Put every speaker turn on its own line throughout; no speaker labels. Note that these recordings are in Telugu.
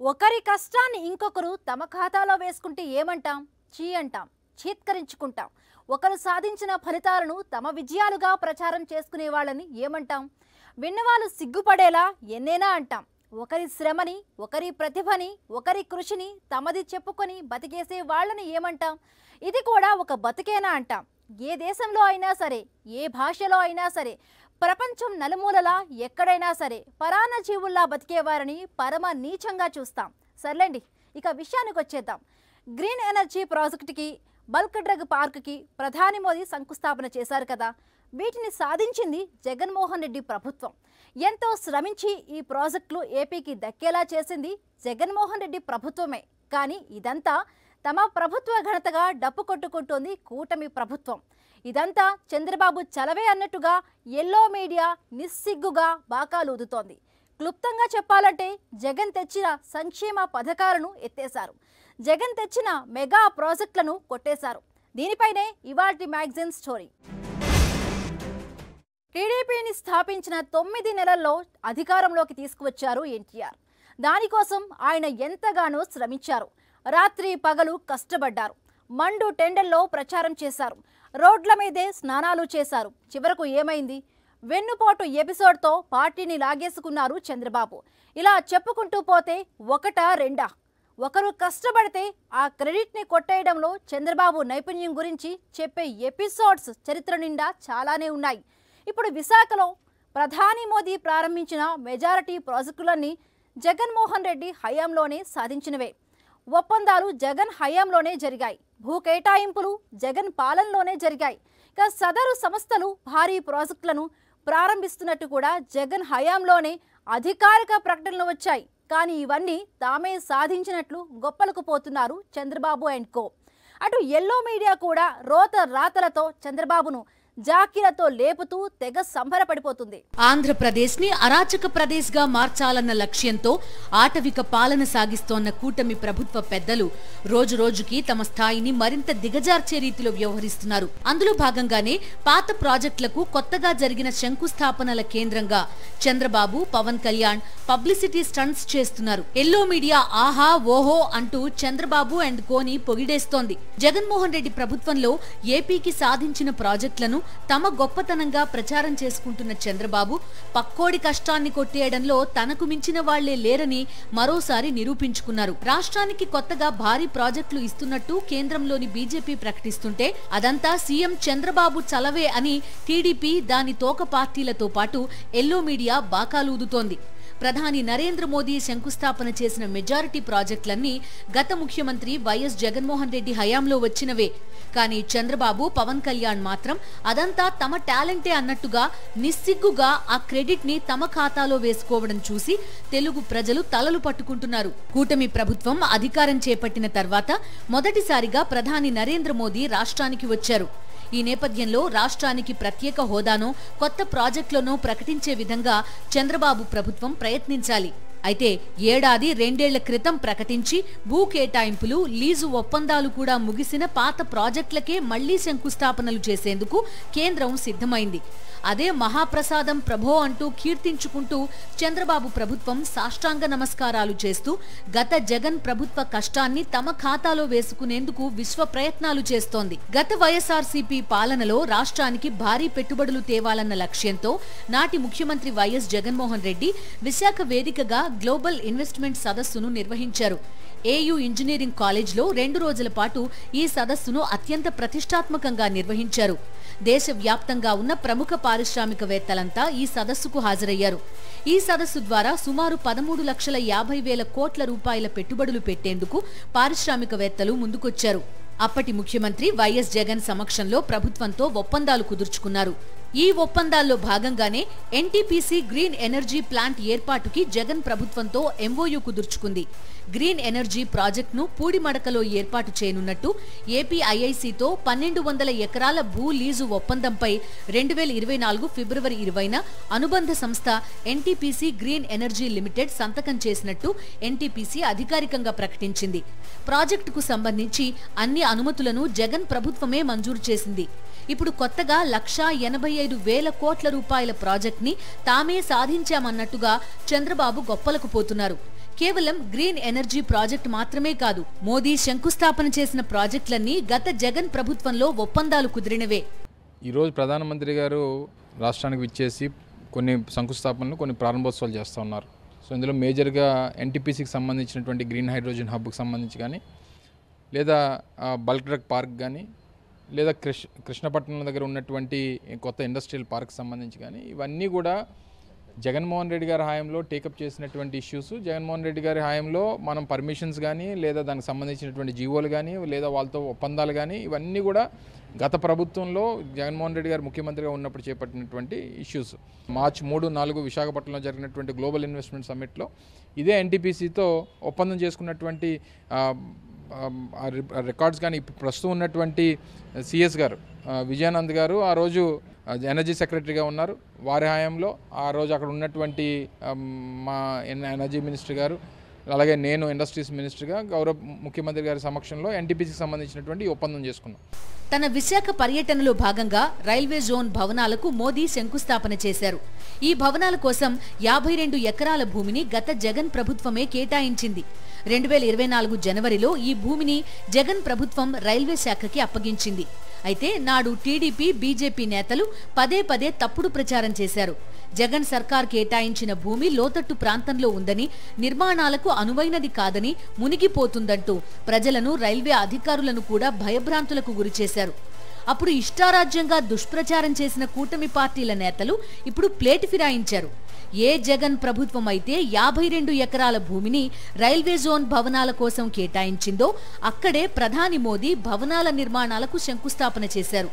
ఒకరి కష్టాన్ని ఇంకొకరు తమ ఖాతాలో వేసుకుంటే ఏమంటాం? చీ అంటాం, చీత్కరించుకుంటాం. ఒకరు సాధించిన ఫలితాలను తమ విజయాలుగా ప్రచారం చేసుకునే వాళ్ళని ఏమంటాం? విన్నవాళ్ళు సిగ్గుపడేలా ఎన్నేనా అంటాం. ఒకరి శ్రమని, ఒకరి ప్రతిభని, ఒకరి కృషిని తమది చెప్పుకొని బతికేసే వాళ్ళని ఏమంటాం? ఇది కూడా ఒక బతికేనా అంటాం. ఏ దేశంలో అయినా సరే, ఏ భాషలో అయినా సరే, ప్రపంచం నలుమూలలా ఎక్కడైనా సరే పరాన్న జీవుల్లా బతికేవారని పరమ నీచంగా చూస్తాం. సర్లేండి, ఇక విషయానికి వచ్చేద్దాం. గ్రీన్ ఎనర్జీ ప్రాజెక్టుకి, బల్క్ డ్రగ్ పార్క్కి ప్రధాని మోదీ శంకుస్థాపన చేశారు కదా. వీటిని సాధించింది జగన్మోహన్ రెడ్డి ప్రభుత్వం. ఎంతో శ్రమించి ఈ ప్రాజెక్టులు ఏపీకి దక్కేలా చేసింది జగన్మోహన్ రెడ్డి ప్రభుత్వమే. కానీ ఇదంతా తమ ప్రభుత్వ ఘనతగా డప్పు కొట్టుకుంటోంది కూటమి ప్రభుత్వం. ఇదంతా చంద్రబాబు చలవే అన్నట్టుగా ఎల్లో మీడియా నిస్సిగ్గుగా బాకాలు ఊదుతోంది. క్లుప్తంగా చెప్పాలంటే జగన్ తెచ్చిన సంక్షేమ పథకాలను ఎత్తేశారు, జగన్ తెచ్చిన మెగా ప్రాజెక్టులను కొట్టేశారు. దీనిపైనే ఇవాల్టి మ్యాగజైన్ స్టోరీ. టీడీపీని స్థాపించిన 9 నెలల్లో అధికారంలోకి తీసుకువచ్చారు ఎన్టీఆర్. దానికోసం ఆయన ఎంతగానో శ్రమించారు. రాత్రి పగలు కష్టపడ్డారు. మండు టెండల్లో ప్రచారం చేశారు. రోడ్ల మీదే స్నానాలు చేశారు. చివరకు ఏమైంది? వెన్నుపోటు ఎపిసోడ్తో పార్టీని లాగేసుకున్నారు చంద్రబాబు. ఇలా చెప్పుకుంటూ పోతే ఒకటా రెండా? ఒకరు కష్టపడితే ఆ క్రెడిట్ని కొట్టేయడంలో చంద్రబాబు నైపుణ్యం గురించి చెప్పే ఎపిసోడ్స్ చరిత్ర నిండా చాలానే ఉన్నాయి. ఇప్పుడు విశాఖలో ప్రధాని మోదీ ప్రారంభించిన మెజారిటీ ప్రాజెక్టులన్నీ జగన్మోహన్ రెడ్డి హయాంలోనే సాధించినవే. ఒప్పందాలు జగన్ హయాంలోనే జరిగాయి. భూ కేటాయింపులు జగన్ పాలనలోనే జరిగాయి. ఇక సదరు సంస్థలు భారీ ప్రాజెక్టులను ప్రారంభిస్తున్నట్టు కూడా జగన్ హయాంలోనే అధికారిక ప్రకటనలు వచ్చాయి. కానీ ఇవన్నీ తామే సాధించినట్లు గొప్పలకు పోతున్నారు చంద్రబాబు అండ్ కో. అటు ఎల్లో మీడియా కూడా రోత రాతలతో చంద్రబాబును జాకీలతో లేపుతూ తెగ సంబరపడిపోతుంది.
ఆంధ్రప్రదేశ్ ని అరాచక ప్రదేశ్ గా మార్చాలన్న లక్ష్యంతో ఆటవిక పాలన సాగిస్తోన్న కూటమి ప్రభుత్వ పెద్దలు రోజు రోజుకి తమ స్థాయిని మరింత దిగజార్చే రీతిలో వ్యవహరిస్తున్నారు. అందులో భాగంగానే పాత ప్రాజెక్టులకు కొత్తగా జరిగిన శంకుస్థాపనల కేంద్రంగా చంద్రబాబు, పవన్ కళ్యాణ్ పబ్లిసిటీ స్టంట్స్ చేస్తున్నారు. ఎల్లో మీడియా ఆహా ఓహో అంటూ చంద్రబాబు అండ్ కోని పొగిడేస్తోంది. జగన్మోహన్ రెడ్డి ప్రభుత్వంలో ఏపీకి సాధించిన ప్రాజెక్టులను తమ గొప్పతనంగా ప్రచారం చేసుకుంటున్న చంద్రబాబు పక్కోడి కష్టాన్ని కొట్టేయడంలో తనకు మించిన వాళ్లే లేరని మరోసారి నిరూపించుకున్నారు. రాష్ట్రానికి కొత్తగా భారీ ప్రాజెక్టులు ఇస్తున్నట్టు కేంద్రంలోని బీజేపీ ప్రకటిస్తుంటే అదంతా సీఎం చంద్రబాబు చలవే అని టీడీపీ, దాని తోక పార్టీలతో పాటు ఎల్లో మీడియా బాకాలూదుతోంది. ప్రధాని నరేంద్ర మోదీ శంకుస్థాపన చేసిన మెజారిటీ ప్రాజెక్టులన్నీ గత ముఖ్యమంత్రి వైఎస్ జగన్మోహన్ రెడ్డి హయాంలో వచ్చినవే. కానీ చంద్రబాబు, పవన్ కళ్యాణ్ మాత్రం అదంతా తమ టాలెంటే అన్నట్టుగా నిస్సిగ్గుగా ఆ క్రెడిట్ ని తమ ఖాతాలో వేసుకోవడం చూసి తెలుగు ప్రజలు తలలు పట్టుకుంటున్నారు. కూటమి ప్రభుత్వం అధికారం చేపట్టిన తర్వాత మొదటిసారిగా ప్రధాని నరేంద్ర మోదీ రాష్ట్రానికి వచ్చారు. ఈ నేపథ్యంలో రాష్ట్రానికి ప్రత్యేక హోదానో, కొత్త ప్రాజెక్టులను ప్రకటించే విధంగా చంద్రబాబు ప్రభుత్వం ప్రయత్నించాలి. అయితే ఏడాది, 2 ఏళ్ల క్రితం ప్రకటించి భూ కేటాయింపులు, లీజు ఒప్పందాలు కూడా ముగిసిన పాత ప్రాజెక్టులకే మళ్లీ శంకుస్థాపనలు చేసేందుకు కేంద్రం సిద్ధమైంది. అదే మహాప్రసాదం ప్రభో అంటూ కీర్తించుకుంటూ చంద్రబాబు ప్రభుత్వం సాష్టాంగ నమస్కారాలు చేస్తూ గత జగన్ ప్రభుత్వ కష్టాన్ని తమ ఖాతాలో వేసుకునేందుకు విశ్వ ప్రయత్నాలు చేస్తోంది. గత వైఎస్ఆర్సీపీ పాలనలో రాష్ట్రానికి భారీ పెట్టుబడులు తేవాలన్న లక్ష్యంతో నాటి ముఖ్యమంత్రి వైఎస్ జగన్మోహన్ రెడ్డి విశాఖ వేదికగా గ్లోబల్ ఇన్వెస్ట్మెంట్ సదస్సును నిర్వహించారు. ఏయూ ఇంజనీరింగ్ కాలేజ్లో 2 రోజుల పాటు ఈ సదస్సును అత్యంత ప్రతిష్టాత్మకంగా నిర్వహించారు. దేశవ్యాప్తంగా ఉన్న ప్రముఖ పారిశ్రామికవేత్తలంతా ఈ సదస్సుకు హాజరయ్యారు. ఈ సదస్సు ద్వారా సుమారు 13,50,000 కోట్ల రూపాయల పెట్టుబడులు పెట్టేందుకు పారిశ్రామికవేత్తలు ముందుకొచ్చారు. అప్పటి ముఖ్యమంత్రి వైఎస్ జగన్ సమక్షంలో ప్రభుత్వంతో ఒప్పందాలు కుదుర్చుకున్నారు. ఈ ఒప్పందాల్లో భాగంగానే ఎన్టీపీసీ గ్రీన్ ఎనర్జీ ప్లాంట్ ఏర్పాటుకి జగన్ ప్రభుత్వంతో ఎంఓయూ కుదుర్చుకుంది. గ్రీన్ ఎనర్జీ ప్రాజెక్టును పూడిమడకలో ఏర్పాటు చేయనున్నట్టు ఏపీఐఐసీతో 1200 ఎకరాల భూ లీజు ఒప్పందంపై 2024 ఫిబ్రవరి 20న అనుబంధ సంస్థ ఎన్టీపీసీ గ్రీన్ ఎనర్జీ లిమిటెడ్ సంతకం చేసినట్టు ఎన్టీపీసీ అధికారికంగా ప్రకటించింది. ప్రాజెక్టుకు సంబంధించి అన్ని అనుమతులను జగన్ ప్రభుత్వమే మంజూరు చేసింది. ఇప్పుడు కొత్తగా 1,85,000 కోట్ల రూపాయల ప్రాజెక్ట్ని తామే సాధించామన్నట్టుగా చంద్రబాబు గొప్పలకు పోతున్నారు. కేవలం గ్రీన్ ఎనర్జీ ప్రాజెక్టు మాత్రమే కాదు, మోదీ శంకుస్థాపన చేసిన ప్రాజెక్టులన్నీ గత జగన్ ప్రభుత్వంలో ఒప్పందాలు కుదిరినవే.
ఈరోజు ప్రధానమంత్రి గారు రాష్ట్రానికి విచ్చేసి కొన్ని శంకుస్థాపనలు, కొన్ని ప్రారంభోత్సవాలు చేస్తూ ఉన్నారు. సో ఇందులో మేజర్గా ఎన్టీపీసీకి సంబంధించినటువంటి గ్రీన్ హైడ్రోజన్ హబ్కి సంబంధించి కానీ, లేదా బల్క్ డ్రగ్ పార్క్ కానీ, లేదా కృష్ణపట్నం దగ్గర ఉన్నటువంటి కొత్త ఇండస్ట్రియల్ పార్క్ సంబంధించి కానీ, ఇవన్నీ కూడా జగన్మోహన్ రెడ్డి గారి హయాంలో టేకప్ చేసినటువంటి ఇష్యూస్. జగన్మోహన్ రెడ్డి గారి హయాంలో మనం పర్మిషన్స్ కానీ, లేదా దానికి సంబంధించినటువంటి జీవోలు కానీ, లేదా వాళ్ళతో ఒప్పందాలు కానీ, ఇవన్నీ కూడా గత ప్రభుత్వంలో జగన్మోహన్ రెడ్డి గారు ముఖ్యమంత్రిగా ఉన్నప్పుడు చేపట్టినటువంటి ఇష్యూస్. మార్చి 3, 4 విశాఖపట్నంలో జరిగినటువంటి గ్లోబల్ ఇన్వెస్ట్మెంట్ సమ్మిట్లో ఇదే ఎన్టీపీసీతో ఒప్పందం చేసుకున్నటువంటి రికార్డ్స్ కానీ, ప్రస్తుతం ఉన్నటువంటి సిఎస్ గారు విజయానంద్ గారు ఆ రోజు ఎనర్జీ సెక్రటరీగా ఉన్నారు. వారి హయాంలో ఆ రోజు అక్కడ ఉన్నటువంటి మా ఎనర్జీ మినిస్టర్ గారు, అలాగే నేను ఇండస్ట్రీస్ మినిస్టర్గా గౌరవ ముఖ్యమంత్రి గారి సమక్షంలో ఎన్టీపీసీకి సంబంధించినటువంటి ఒప్పందం చేసుకున్నాం.
తన విశాఖ పర్యటనలో భాగంగా రైల్వే జోన్ భవనాలకు మోదీ శంకుస్థాపన చేశారు. ఈ భవనాల కోసం 52 ఎకరాల భూమిని గత జగన్ ప్రభుత్వమే కేటాయించింది. 2024 జనవరిలో ఈ భూమిని జగన్ ప్రభుత్వం రైల్వే శాఖకి అప్పగించింది. అయితే నాడు టీడీపీ, బీజేపీ నేతలు పదే తప్పుడు ప్రచారం చేశారు. జగన్ సర్కార్ కేటాయించిన భూమి లోతట్టు ప్రాంతంలో ఉందని, నిర్మాణాలకు అనువైనది కాదని, మునిగిపోతుందంటూ ప్రజలను, రైల్వే అధికారులను కూడా భయభ్రాంతులకు గురిచేశారు. అప్పుడు ఇష్టారాజ్యంగా దుష్ప్రచారం చేసిన కూటమి పార్టీల నేతలు ఇప్పుడు ప్లేటు ఫిరాయించారు. ఏ జగన్ ప్రభుత్వం అయితే 52 ఎకరాల భూమిని రైల్వే జోన్ భవనాల కోసం కేటాయించిందో అక్కడే ప్రధాని మోదీ భవనాల నిర్మాణాలకు శంకుస్థాపన చేశారు.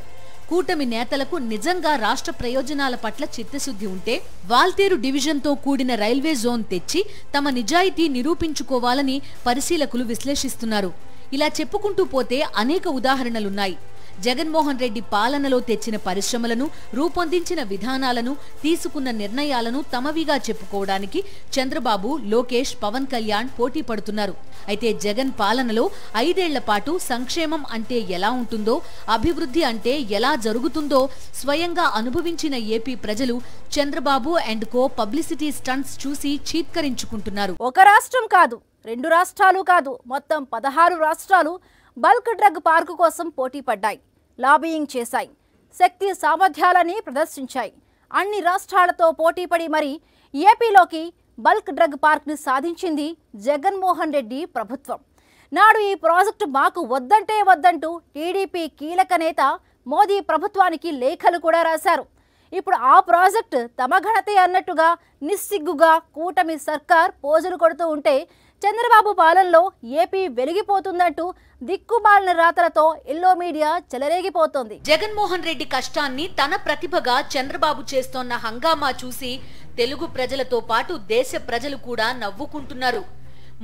కూటమి నేతలకు నిజంగా రాష్ట్ర ప్రయోజనాల పట్ల చిత్తశుద్ధి ఉంటే వాల్తేరు డివిజన్తో కూడిన రైల్వే జోన్ తెచ్చి తమ నిజాయితీ నిరూపించుకోవాలని పరిశీలకులు విశ్లేషిస్తున్నారు. ఇలా చెప్పుకుంటూ పోతే అనేక ఉదాహరణలున్నాయి. జగన్మోహన్ రెడ్డి పాలనలో తెచ్చిన పరిశ్రమలను, రూపొందించిన విధానాలను, తీసుకున్న నిర్ణయాలను తమవిగా చెప్పుకోవడానికి చంద్రబాబు, లోకేష్, పవన్ కళ్యాణ్ పోటీ పడుతున్నారు. అయితే జగన్ పాలనలో 5 ఏళ్ల పాటు సంక్షేమం అంటే ఎలా ఉంటుందో, అభివృద్ధి అంటే ఎలా జరుగుతుందో స్వయంగా అనుభవించిన ఏపీ ప్రజలు Chandrababu and co publicity stunts చూసి చీత్కరించుకుంటున్నారు.
ఒక రాష్ట్రం కాదు, 2 రాష్ట్రాలు కాదు, మొత్తం 16 రాష్ట్రాలు బల్క్ డ్రగ్ పార్కు కోసం పోటీ పడ్డాయి, లాబియింగ్ చేశాయి, శక్తి సామర్థ్యాలని ప్రదర్శించాయి. అన్ని రాష్ట్రాలతో పోటీపడి మరి ఏపీలోకి బల్క్ డ్రగ్ పార్క్ని సాధించింది జగన్మోహన్ రెడ్డి ప్రభుత్వం. నాడు ఈ ప్రాజెక్టు మాకు వద్దంటే వద్దంటూ టీడీపీ కీలక నేత మోదీ ప్రభుత్వానికి లేఖలు కూడా రాశారు. ఇప్పుడు ఆ ప్రాజెక్టు తమ ఘనతే అన్నట్టుగా నిస్సిగ్గుగా కూటమి సర్కార్ పోజులు కొడుతూ ఉంటే చంద్రబాబు పాలనలో ఏపీ వెలిగిపోతుందంటూ దిక్కుమాలిన రాతలతో ఎల్లో మీడియా చెలరేగిపోతోంది.
జగన్మోహన్ రెడ్డి కష్టాన్ని తన ప్రతిభగా చంద్రబాబు చేస్తోన్న హంగామా చూసి తెలుగు ప్రజలతో పాటు దేశ ప్రజలు కూడా నవ్వుకుంటున్నారు.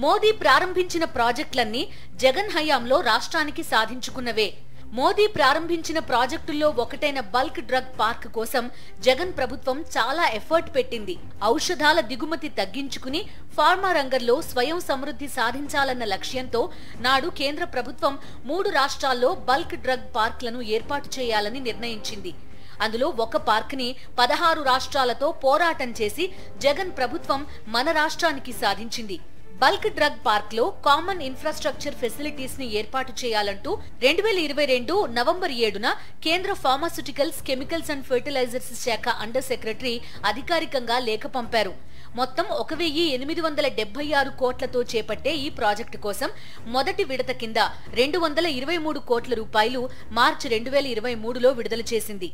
మోదీ ప్రారంభించిన ప్రాజెక్టులన్నీ జగన్ హయాంలో రాష్ట్రానికి సాధించుకున్నవే. మోదీ ప్రారంభించిన ప్రాజెక్టుల్లో ఒకటైన బల్క్ డ్రగ్ పార్క్ కోసం జగన్ ప్రభుత్వం చాలా ఎఫర్ట్ పెట్టింది. ఔషధాల దిగుమతి తగ్గించుకుని ఫార్మా రంగంలో స్వయం సమృద్ధి సాధించాలన్న లక్ష్యంతో నాడు కేంద్ర ప్రభుత్వం 3 రాష్ట్రాల్లో బల్క్ డ్రగ్ పార్క్లను ఏర్పాటు చేయాలని నిర్ణయించింది. అందులో ఒక పార్క్ని 16 రాష్ట్రాలతో పోరాటం చేసి జగన్ ప్రభుత్వం మన రాష్ట్రానికి సాధించింది. బల్క్ డ్రగ్ పార్క్ లో కామన్ ఇన్ఫ్రాస్ట్రక్చర్ ఫెసిలిటీస్ ని ఏర్పాటు చేయాలంటూ 2022 నవంబర్ 7న కేంద్ర ఫార్మాస్యూటికల్స్, కెమికల్స్ అండ్ ఫెర్టిలైజర్స్ శాఖ అండర్ సెక్రటరీ అధికారికంగా లేఖ పంపారు. మొత్తం 1,876 కోట్లతో చేపట్టే ఈ ప్రాజెక్టు కోసం మొదటి విడత కింద 223 కోట్ల రూపాయలు మార్చి 2023లో విడుదల చేసింది.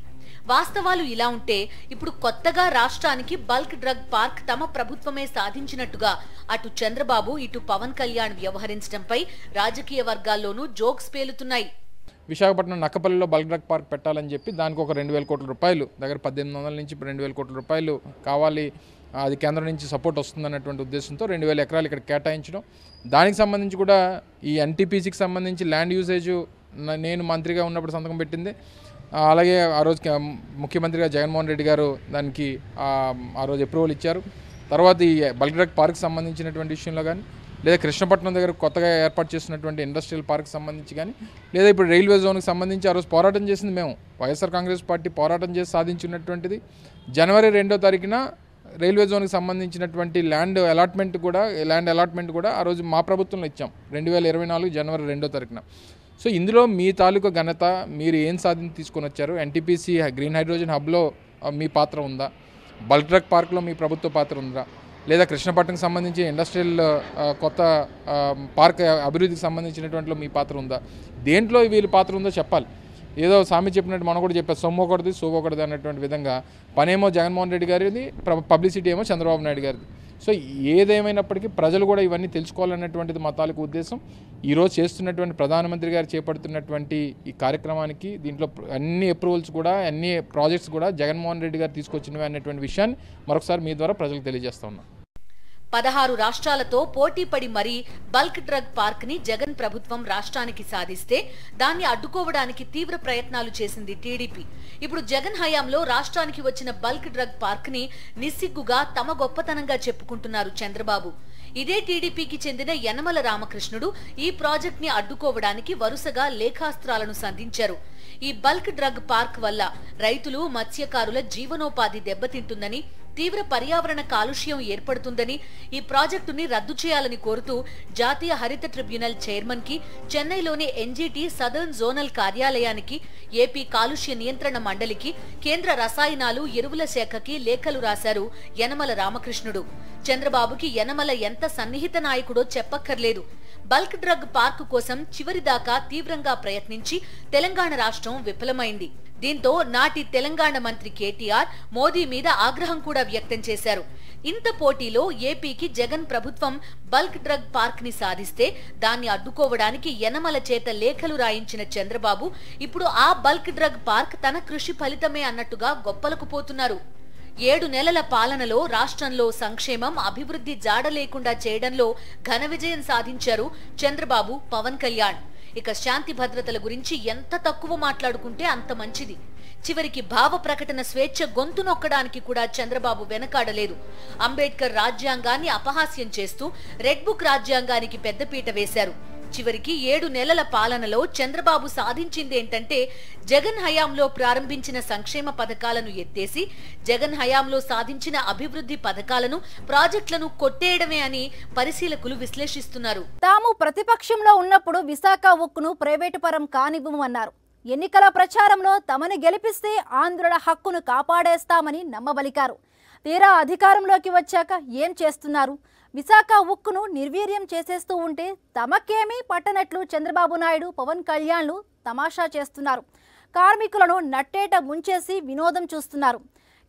వాస్తవాలు ఇలా ఉంటే ఇప్పుడు కొత్తగా రాష్ట్రానికి బల్క్ డ్రగ్ పార్క్ తమ ప్రభుత్వమే సాధించినట్టుగా అటు చంద్రబాబు, ఇటు పవన్ కళ్యాణ్ వ్యవహరించడంపై రాజకీయ వర్గాల్లోనూ జోక్స్ పేలుతున్నాయి.
విశాఖపట్నం నక్కపల్లిలో బల్క్ డ్రగ్ పార్క్ పెట్టాలని చెప్పి దానికి ఒక 2,000 కోట్ల రూపాయలు, దగ్గర 1,800 నుంచి 2,000 కోట్ల రూపాయలు కావాలి, అది కేంద్రం నుంచి సపోర్ట్ వస్తుందన్నటువంటి ఉద్దేశంతో 2,000 ఎకరాలు ఇక్కడ కేటాయించడం. దానికి సంబంధించి కూడా ఈ ఎన్టీపీసీకి సంబంధించి ల్యాండ్ యూసేజ్ నేను మంత్రిగా ఉన్నప్పుడు సంతకం పెట్టింది. అలాగే ఆ రోజు ముఖ్యమంత్రిగా జగన్మోహన్ రెడ్డి గారు దానికి ఆ రోజు అప్రూవల్ ఇచ్చారు. తర్వాత ఈ బల్క్ డ్రగ్ పార్క్ సంబంధించినటువంటి విషయంలో కానీ, లేదా కృష్ణపట్నం దగ్గర కొత్తగా ఏర్పాటు చేసినటువంటి ఇండస్ట్రియల్ పార్క్ సంబంధించి కానీ, లేదా ఇప్పుడు రైల్వే జోన్కి సంబంధించి ఆ రోజు పోరాటం చేసింది మేము. వైఎస్ఆర్ కాంగ్రెస్ పార్టీ పోరాటం చేసి సాధించినటువంటిది. జనవరి 2వ తారీఖున రైల్వే జోన్కి సంబంధించినటువంటి ల్యాండ్ అలాట్మెంట్ కూడా ఆ రోజు మా ప్రభుత్వంలో ఇచ్చాం, 2024 జనవరి 2వ తారీఖున. సో ఇందులో మీ తాలూకా ఘనత, మీరు ఏం తీసుకొని వచ్చారు? ఎన్టీపీసీ గ్రీన్ హైడ్రోజన్ హబ్లో మీ పాత్ర ఉందా? బల్క్ డ్రగ్ పార్క్లో మీ ప్రభుత్వ పాత్ర ఉందా? లేదా కృష్ణపట్నంకి సంబంధించి ఇండస్ట్రియల్ కొత్త పార్క్ అభివృద్ధికి సంబంధించినటువంటిలో మీ పాత్ర ఉందా? దేంట్లో వీళ్ళ పాత్ర ఉందో చెప్పాలి. ఏదో సామి చెప్పినట్టు మనం కూడా చెప్పారు, సొమ్ము ఒకటిది సోగు ఒకటిది అన్నటువంటి విధంగా పనేమో జగన్మోహన్ రెడ్డి గారిది, పబ్లిసిటీ ఏమో చంద్రబాబు నాయుడు గారిది. సో ఏదేమైనప్పటికీ ప్రజలు కూడా ఇవన్నీ తెలుసుకోవాలన్నటువంటిది మా తాలూకు ఉద్దేశం. ఈరోజు చేస్తున్నటువంటి ప్రధానమంత్రి గారు చేపడుతున్నటువంటి ఈ కార్యక్రమానికి దీంట్లో అన్ని అప్రూవల్స్ కూడా, అన్ని ప్రాజెక్ట్స్ కూడా జగన్మోహన్ రెడ్డి గారు తీసుకొచ్చినవి అన్నటువంటి విషయాన్ని మరొకసారి మీ ద్వారా ప్రజలకు తెలియజేస్తా ఉన్నాం.
16 రాష్ట్రాలతో పోటీపడి మరీ బల్క్ డ్రగ్ పార్క్ ని జగన్ ప్రభుత్వం రాష్ట్రానికి సాధిస్తే దాన్ని అడ్డుకోవడానికి తీవ్ర ప్రయత్నాలు చేసింది టీడీపీ. ఇప్పుడు జగన్ హయాంలో రాష్ట్రానికి వచ్చిన బల్క్ డ్రగ్ పార్క్ ని నిస్సిగ్గుగా తమ గొప్పతనంగా చెప్పుకుంటున్నారు చంద్రబాబు. ఇదే టీడీపీకి చెందిన యనమల రామకృష్ణుడు ఈ ప్రాజెక్ట్ ని అడ్డుకోవడానికి వరుసగా లేఖాస్త్రాలను సంధించారు. ఈ బల్క్ డ్రగ్ పార్క్ వల్ల రైతులు, మత్స్యకారుల జీవనోపాధి దెబ్బతింటుందని, తీవ్ర పర్యావరణ కాలుష్యం ఏర్పడుతుందని, ఈ ప్రాజెక్టుని రద్దు చేయాలని కోరుతూ జాతీయ హరిత ట్రిబ్యునల్ చైర్మన్ కి, చెన్నైలోని ఎన్జీటీ సదర్న్ జోనల్ కార్యాలయానికి, ఏపీ కాలుష్య నియంత్రణ మండలికి, కేంద్ర రసాయనాలు, ఎరువుల శాఖకి లేఖలు రాశారు యనమల రామకృష్ణుడు. చంద్రబాబుకి యనమల ఎంత సన్నిహిత నాయకుడో చెప్పక్కర్లేదు. బల్క్ డ్రగ్ పార్క్ కోసం చివరిదాకా తీవ్రంగా ప్రయత్నించి తెలంగాణ రాష్ట్రం విఫలమైంది. దీంతో నాటి తెలంగాణ మంత్రి కేటీఆర్ మోదీ మీద ఆగ్రహం కూడా వ్యక్తం చేశారు. ఇంత పోటీలో ఏపీకి జగన్ ప్రభుత్వం బల్క్ డ్రగ్ పార్క్ ని సాధిస్తే దాన్ని అడ్డుకోవడానికి యనమల చేత లేఖలు రాయించిన చంద్రబాబు ఇప్పుడు ఆ బల్క్ డ్రగ్ పార్క్ తన కృషి ఫలితమే అన్నట్టుగా గొప్పలకు పోతున్నారు. 7 నెలల పాలనలో రాష్ట్రంలో సంక్షేమం, అభివృద్ధి జాడ లేకుండా చేయడంలో ఘన విజయం సాధించారు చంద్రబాబు, పవన్ కళ్యాణ్. ఇక శాంతి భద్రతల గురించి ఎంత తక్కువ మాట్లాడుకుంటే అంత మంచిది. చివరికి భావ ప్రకటన స్వేచ్ఛ గొంతు నొక్కడానికి కూడా చంద్రబాబు వెనకాడలేదు. అంబేద్కర్ రాజ్యాంగాన్ని అపహాస్యం చేస్తూ రెడ్ బుక్ రాజ్యాంగానికి పెద్దపీట వేశారు. చివరికి 7 నెలల పాలనలో చంద్రబాబు సాధించిందేంటంటే జగన్ హయాంలో ప్రారంభించిన సంక్షేమ పథకాలను ఎత్తేసి జగన్ హయాంలో సాధించిన అభివృద్ధి పథకాలను, ప్రాజెక్టులను కొట్టేయడమే అని పరిశీలకులు విశ్లేషిస్తున్నారు.
తాము ప్రతిపక్షంలో ఉన్నప్పుడు విశాఖ ఉక్కును ప్రైవేటు పరం కానివ్వమన్నారు. ఎన్నికల ప్రచారంలో తమను గెలిపిస్తే ఆంధ్రుల హక్కును కాపాడేస్తామని నమ్మబలికారు. తీరా అధికారంలోకి వచ్చాక ఏం చేస్తున్నారు? విశాఖ ఉక్కును నిర్వీర్యం చేసేస్తూ ఉంటే తమకేమీ పట్టనట్లు చంద్రబాబు నాయుడు, పవన్ కళ్యాణ్లు తమాషా చేస్తున్నారు. కార్మికులను నట్టేట ముంచేసి వినోదం చూస్తున్నారు.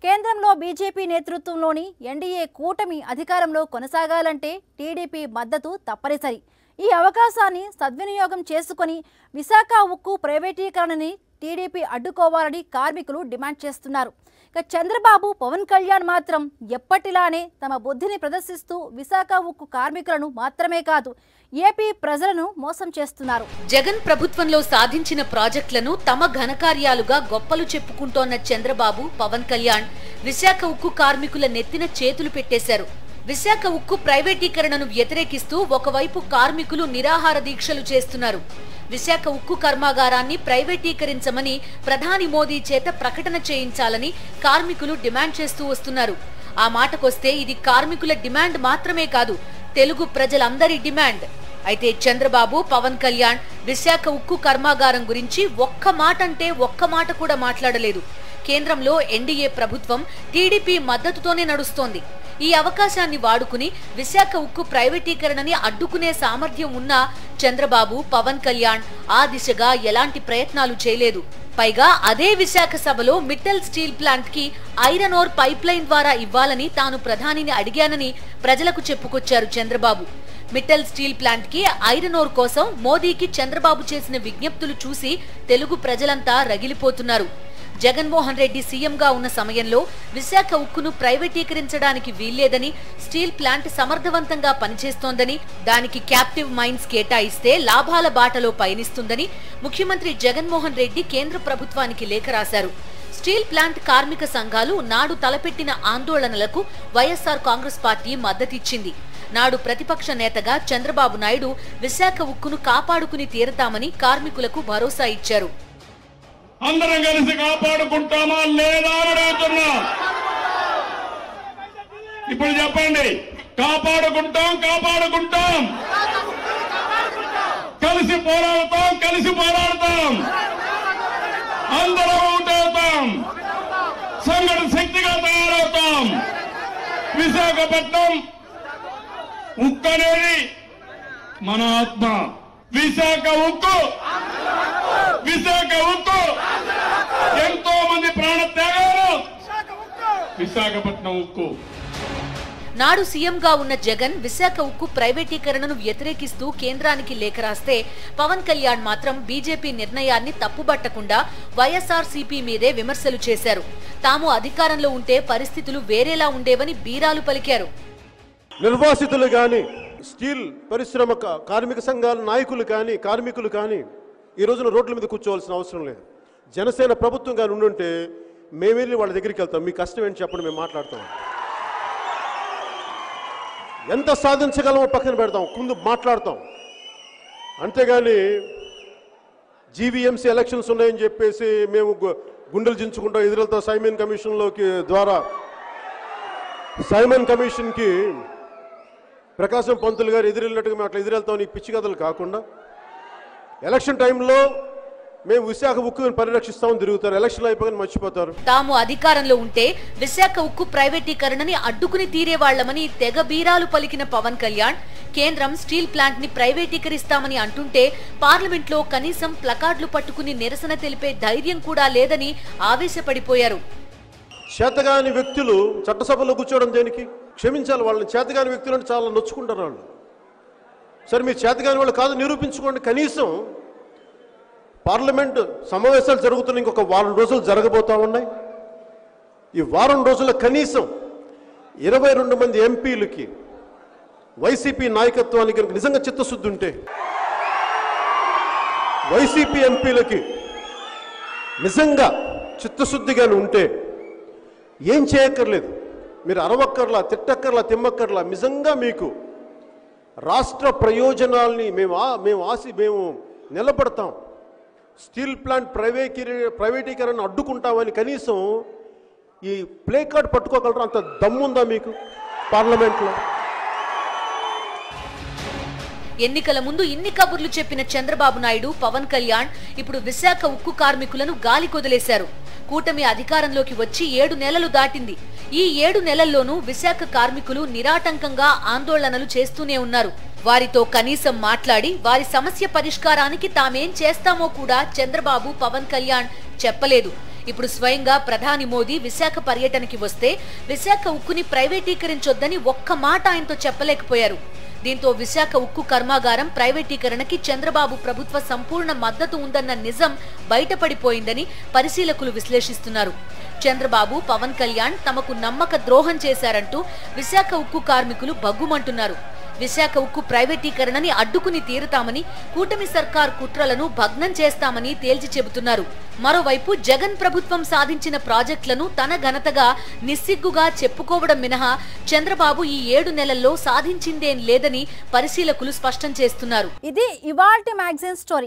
కేంద్రంలో బీజేపీ నేతృత్వంలోని ఎన్డీఏ కూటమి అధికారంలో కొనసాగాలంటే టీడీపీ మద్దతు తప్పనిసరి. ఈ అవకాశాన్ని సద్వినియోగం చేసుకుని విశాఖ ఉక్కు ప్రైవేటీకరణని టీడీపీ అడ్డుకోవాలని కార్మికులు డిమాండ్ చేస్తున్నారు. ఇక చంద్రబాబు, పవన్ కళ్యాణ్ మాత్రం ఎప్పటిలానే తమ బుద్ధిని ప్రదర్శిస్తూ విశాఖ ఉక్కు కార్మికులను మాత్రమే కాదు ఏపీ ప్రజలను మోసం చేస్తున్నారు.
జగన్ ప్రభుత్వంలో సాధించిన ప్రాజెక్టులను తమ ఘనకార్యాలుగా గొప్పలు చెప్పుకుంటోన్న చంద్రబాబు, పవన్ కళ్యాణ్ విశాఖ ఉక్కు కార్మికుల నెత్తిన చేతులు పెట్టేశారు. విశాఖ ఉక్కు ప్రైవేటీకరణను వ్యతిరేకిస్తూ ఒకవైపు కార్మికులు నిరాహార దీక్షలు చేస్తున్నారు. విశాఖ ఉక్కు కర్మాగారాన్ని ప్రైవేటీకరించమని ప్రధాని మోదీ చేత ప్రకటన చేయించాలని కార్మికులు డిమాండ్ చేస్తూ వస్తున్నారు. ఆ మాటకొస్తే ఇది కార్మికుల డిమాండ్ మాత్రమే కాదు, తెలుగు ప్రజలందరి డిమాండ్. అయితే చంద్రబాబు, పవన్ కళ్యాణ్ విశాఖ ఉక్కు కర్మాగారం గురించి ఒక్క మాట అంటే ఒక్క మాట కూడా మాట్లాడలేదు. కేంద్రంలో ఎన్డీఏ ప్రభుత్వం టీడీపీ మద్దతుతోనే నడుస్తోంది. ఈ అవకాశాన్ని వాడుకుని విశాఖ ఉక్కు ప్రైవేటీకరణని అడ్డుకునే సామర్థ్యం ఉన్నా చంద్రబాబు, పవన్ కళ్యాణ్ ఆ దిశగా ఎలాంటి ప్రయత్నాలు చేయలేదు. పైగా అదే విశాఖ సభలో మిట్టల్ స్టీల్ ప్లాంట్ కి ఐరన్ ఓర్ పైప్ లైన్ ద్వారా ఇవ్వాలని తాను ప్రధానిని అడిగానని ప్రజలకు చెప్పుకొచ్చారు చంద్రబాబు. మిట్టల్ స్టీల్ ప్లాంట్ కి ఐరన్ ఓర్ కోసం మోదీకి చంద్రబాబు చేసిన విజ్ఞప్తులు చూసి తెలుగు ప్రజలంతా రగిలిపోతున్నారు. జగన్మోహన్ రెడ్డి సీఎంగా ఉన్న సమయంలో విశాఖ ఉక్కును ప్రైవేటీకరించడానికి వీల్లేదని, స్టీల్ ప్లాంట్ సమర్థవంతంగా పనిచేస్తోందని, దానికి క్యాప్టివ్ మైన్స్ కేటాయిస్తే లాభాల బాటలో పయనిస్తుందని ముఖ్యమంత్రి జగన్మోహన్ రెడ్డి కేంద్ర ప్రభుత్వానికి లేఖ రాశారు. స్టీల్ ప్లాంట్ కార్మిక సంఘాలు నాడు తలపెట్టిన ఆందోళనలకు వైఎస్ఆర్ కాంగ్రెస్ పార్టీ మద్దతిచ్చింది. నాడు ప్రతిపక్ష నేతగా చంద్రబాబు నాయుడు విశాఖ ఉక్కును కాపాడుకుని తీరతామని కార్మికులకు భరోసా ఇచ్చారు.
అందరం కలిసి కాపాడుకుంటామా లేదా అని అడుగుతున్నా. ఇప్పుడు చెప్పండి, కాపాడుకుంటాం కలిసి పోరాడతాం అందరం ఒకటవుతాం, సంఘటన శక్తిగా తయారవుతాం. విశాఖపట్నం ఉక్కు అనేది మన ఆత్మ. విశాఖ ఉక్కు ఎంతో మంది ప్రాణ త్యాగాలు. విశాఖపట్నం ఉక్కు.
నాడు సీఎంగా ఉన్న జగన్ విశాఖ ఉక్కు ప్రైవేటీకరణను వ్యతిరేకిస్తూ కేంద్రానికి లేఖ రాస్తే పవన్ కళ్యాణ్ మాత్రం బీజేపీ నిర్ణయాన్ని తప్పుబట్టకుండా వైఎస్ఆర్సీపీ మీదే విమర్శలు చేశారు. తాము అధికారంలో ఉంటే పరిస్థితులు వేరేలా ఉండేవని బీరాలు పలికారు.
నిర్వాసితులు కానీ, స్టీల్ పరిశ్రమ కార్మిక సంఘాల నాయకులు కానీ, కార్మికులు కానీ ఈ రోజున రోడ్ల మీద కూర్చోవాల్సిన అవసరం లేదు. జనసేన ప్రభుత్వం కానీ ఉండుంటే మేము వెళ్ళి వాళ్ళ దగ్గరికి వెళ్తాం. మీ కష్టం ఏంటి చెప్పండి, మేము మాట్లాడతాం. ఎంత సాధించగలమో పక్కన పెడతాం, ముందు మాట్లాడతాం. అంతేగాని జీవీఎంసీ ఎలక్షన్స్ ఉన్నాయని చెప్పేసి మేము గుండెలు దించుకుంటాం, ఎదురెళ్తాం. సైమన్ కమిషన్కి ప్రకాశం పంతులు గారు ఎదురెళ్ళినట్టుగా మేము అట్లా ఎదురెళ్తాం. ఈ పిచ్చి కథలు కాకుండా ఎలక్షన్ టైంలో మేము విశాఖ ఉక్కును పరిరక్షిస్తామని తిరుగుతారు, ఎలక్షన్ అయిపోయి మర్చిపోతారు.
తాము అధికారంలో ఉంటే విశాఖ ఉక్కు ప్రైవేటీకరణని అడ్డుకుని తీరేవాళ్లమని తెగ బీరాలు పలికిన పవన్ కళ్యాణ్ కేంద్రం స్టీల్ ప్లాంట్ ని ప్రైవేటీకరిస్తామని అంటుంటే పార్లమెంట్లో కనీసం ప్లకార్డులు పట్టుకుని నిరసన తెలిపే ధైర్యం కూడా లేదని ఆవేశపడిపోయారు.
చేతగాని వ్యక్తులు చట్టసభలో కూర్చోవడం దేనికి? క్షమించాలి వాళ్ళని. చేతగాని వ్యక్తులను చాలా నొచ్చుకుంటారు వాళ్ళు. సరే మీరు చేతగాని వాళ్ళు కాదు నిరూపించుకోండి. కనీసం పార్లమెంటు సమావేశాలు జరుగుతున్న ఇంకొక వారం రోజులు జరగబోతా ఉన్నాయి. ఈ వారం రోజుల కనీసం 22 మంది ఎంపీలకి వైసీపీ నాయకత్వానికి నిజంగా చిత్తశుద్ధి ఉంటే, వైసీపీ ఎంపీలకి నిజంగా చిత్తశుద్ధిగానే ఉంటే ఏం చేయక్కర్లేదు. మీరు అరవక్కర్లా, తిట్టక్కర్లా, తిమ్మక్కర్లా. నిజంగా మీకు రాష్ట్ర ప్రయోజనాల్ని మేము నిలబడతాం, స్టీల్ ప్లాంట్ ప్రైవేటీకరణ అడ్డుకుంటామని కనీసం ఈ ప్లే కార్డ్ పట్టుకోగలరా? అంత దమ్ముందా మీకు పార్లమెంట్లో?
ఎన్నికల ముందు ఇన్ని కబుర్లు చెప్పిన చంద్రబాబు నాయుడు, పవన్ కళ్యాణ్ ఇప్పుడు విశాఖ ఉక్కు కార్మికులను గాలి కొదిలేశారు. కూటమి అధికారంలోకి వచ్చి 7 నెలలు దాటింది. ఈ 7 నెలల్లోనూ విశాఖ కార్మికులు నిరాటంకంగా ఆందోళనలు చేస్తూనే ఉన్నారు. వారితో కనీసం మాట్లాడి వారి సమస్య పరిష్కారానికి తామేం చేస్తామో కూడా చంద్రబాబు, పవన్ కళ్యాణ్ చెప్పలేదు. ఇప్పుడు స్వయంగా ప్రధాని మోదీ విశాఖ పర్యటనకి వస్తే విశాఖ ఉక్కుని ప్రైవేటీకరించొద్దని ఒక్క మాట ఆయనతో చెప్పలేకపోయారు. దీంతో విశాఖ ఉక్కు కర్మాగారం ప్రైవేటీకరణకి చంద్రబాబు ప్రభుత్వ సంపూర్ణ మద్దతు ఉందన్న నిజం బయటపడిపోయిందని పరిశీలకులు విశ్లేషిస్తున్నారు. చంద్రబాబు, పవన్ కళ్యాణ్ తమకు నమ్మక ద్రోహం చేశారంటూ విశాఖ ఉక్కు కార్మికులు బగ్గుమంటున్నారు. విశాఖ ఉక్కు ప్రైవేటీకరణని అడ్డుకుని తీరుతామని, కూటమి సర్కార్ కుట్రలను భగ్నం చేస్తామని తేల్చి చెబుతున్నారు. మరోవైపు జగన్ ప్రభుత్వం సాధించిన ప్రాజెక్టులను తన ఘనతగా నిస్సిగ్గుగా చెప్పుకోవడం మినహా చంద్రబాబు ఈ 7 నెలల్లో సాధించిందేం లేదని పరిశీలకులు స్పష్టం చేస్తున్నారు.
ఇది ఇవాల్టి మ్యాగజైన్ స్టోరీ.